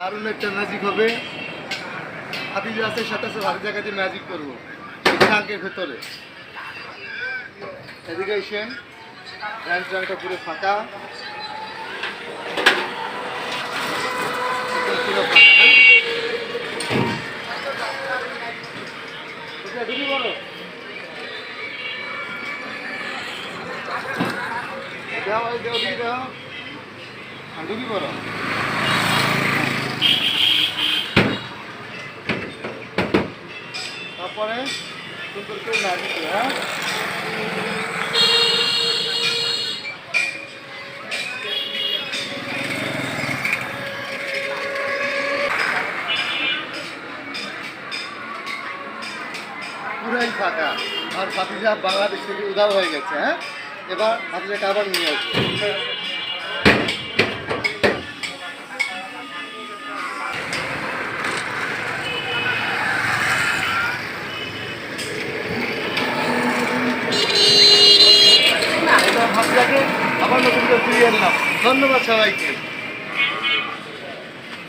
দারুণ একটা ম্যাজিক হবে। ভাতিজা আছে সাথে সাথে ভাতিজা কাছে ম্যাজিক করবো ট্রাঙ্কের ভেতরে। এদিকে এসেন, ট্রাঙ্কটা পুরো ফাঁকা, পুরো ফাঁকা। ঢুকি বলো, দেওয়া দিকে দেওয়া, ঢুকি বলো। তারপরে সুন্দর করে ম্যাজিক, হ্যাঁ পুরাই ফাঁকা। আর ভাতিজা বাংলাদেশ থেকে উধাও হয়ে গেছে। হ্যাঁ, এবার ভাতিজাকে আবার নিয়ে আসবে। ভাতিজাকে আবার নতুন করে ফিরিয়ে আনলাম। ধন্যবাদ সবাইকে।